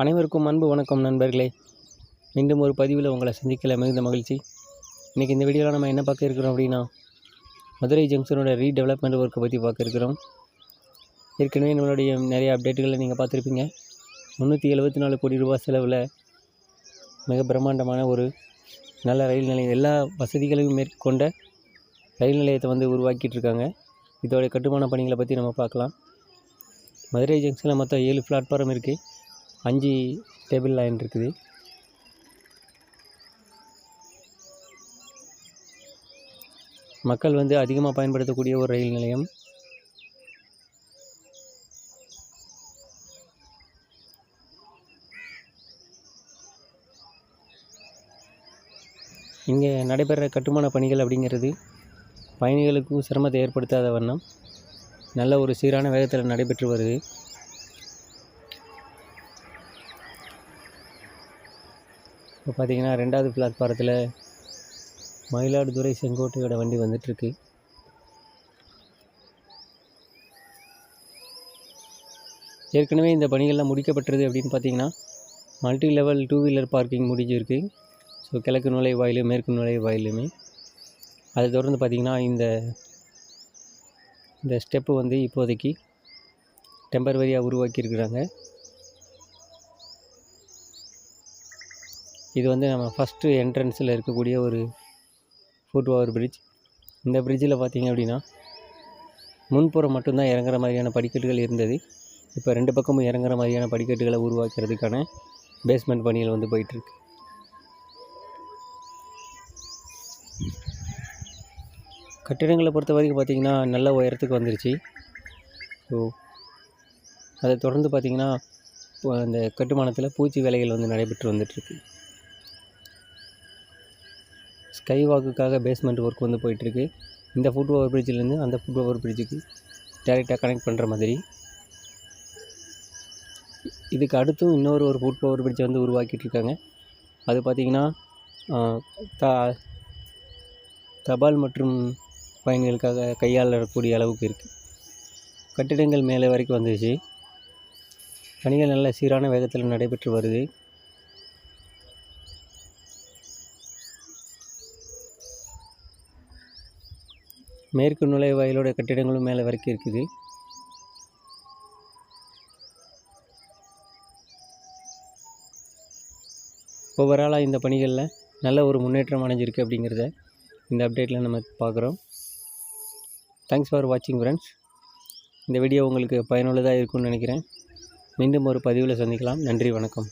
அனைவருக்கும் அன்பு வணக்கம் நண்பர்களே. மீண்டும் ஒரு பதிவில் உங்களை சந்திக்கல மிகுந்த மகிழ்ச்சி. இன்றைக்கி இந்த வீடியோவில் நம்ம என்ன பார்க்க இருக்கிறோம் அப்படின்னா, மதுரை ஜங்ஷனோட ரீடெவலப்மெண்ட் ஒர்க்கை பற்றி பார்க்க இருக்கிறோம். ஏற்கனவே நம்மளுடைய நிறைய அப்டேட்டுகளை நீங்கள் பார்த்துருப்பீங்க. 374 கோடி ரூபாய் செலவில் மிக பிரம்மாண்டமான ஒரு நல்ல ரயில் நிலையம், எல்லா வசதிகளையும் மேற்கொண்ட ரயில் நிலையத்தை உருவாக்கிட்டு இருக்காங்க. இதோடைய கட்டுமான பணிகளை பற்றி நம்ம பார்க்கலாம். மதுரை ஜங்ஷனில் மொத்தம் 7 பிளாட்ஃபார்ம் இருக்குது, 5 டேபிள் லைன் இருக்குது. மக்கள் அதிகமாக பயன்படுத்தக்கூடிய ஒரு ரயில் நிலையம். இங்கே நடைபெற கட்டுமான பணிகள் அப்படிங்கிறது பயணிகளுக்கும் சிரமத்தை ஏற்படுத்தாத வண்ணம் நல்ல ஒரு சீரான வேகத்தில் நடைபெற்று வருது. இப்போ பார்த்திங்கன்னா 2வது பிளாட்ஃபாரத்தில் மயிலாடுதுறை செங்கோட்டையோட வண்டி வந்துட்டுருக்கு. ஏற்கனவே இந்த பணிகள்லாம் முடிக்கப்பட்டது அப்படின்னு பார்த்திங்கன்னா, மல்டி லெவல் 2 வீலர் பார்க்கிங் முடிஞ்சிருக்கு. ஸோ கிழக்கு நுழைவாயில் மேற்கு நுழைவாயிலுமே. அதை தொடர்ந்து பார்த்திங்கன்னா இந்த ஸ்டெப்பு இப்போதைக்கு டெம்பரவரியாக உருவாக்கியிருக்கிறாங்க. இது நம்ம ஃபஸ்ட்டு என்ட்ரன்ஸில் இருக்கக்கூடிய ஒரு ஃபுட் ஓவர் பிரிட்ஜ். இந்த பிரிட்ஜில் பார்த்திங்க அப்படின்னா முன்புறம் மட்டும்தான் இறங்குற மாதிரியான படிக்கட்டுகள் இருந்தது. இப்போ 2 பக்கமும் இறங்குற மாதிரியான படிக்கட்டுகளை உருவாக்குறதுக்கான பேஸ்மெண்ட் பணிகள் போயிட்டுருக்கு. கட்டிடங்களை பொறுத்த வரைக்கும் பார்த்திங்கன்னா நல்ல உயரத்துக்கு வந்துருச்சு. ஸோ அதை தொடர்ந்து பார்த்திங்கன்னா அந்த கட்டுமானத்தில் பூச்சி வேலைகள் நடைபெற்று வந்துட்டுருக்கு. ஸ்கை வாக்குக்காக பேஸ்மெண்ட் ஒர்க் போயிட்டுருக்கு. இந்த ஃபுட் ஓவர் பிரிட்ஜிலேருந்து அந்த ஃபுட் ஓவர் பிரிட்ஜுக்கு டேரெக்டாக கனெக்ட் பண்ணுற மாதிரி. இதுக்கு அடுத்தும் இன்னொரு ஃபுட் ஓவர் பிரிட்ஜை உருவாக்கிட்டுருக்காங்க. அது பார்த்திங்கன்னா தபால் மற்றும் பயணிகளுக்காக கையாளக்கூடிய அளவுக்கு இருக்குது. கட்டிடங்கள் மேலே வரைக்கும் வந்துச்சு. பணிகள் நல்ல சீரான வேகத்தில் நடைபெற்று வருது. மேற்கு நுழைவாயிலோட கட்டிடங்களும் மேலே வரைக்கும் இருக்குது. ஓவராலாக இந்த பணிகளில் நல்ல ஒரு முன்னேற்றம் அடைஞ்சிருக்கு அப்படிங்கிறத இந்த அப்டேட்டில் நம்ம பார்க்குறோம். தேங்க்ஸ் ஃபார் வாட்சிங் ஃப்ரெண்ட்ஸ். இந்த வீடியோ உங்களுக்கு பயனுள்ளதாக இருக்கும்னு நினைக்கிறேன். மீண்டும் ஒரு பதிவில் சந்திக்கலாம். நன்றி, வணக்கம்.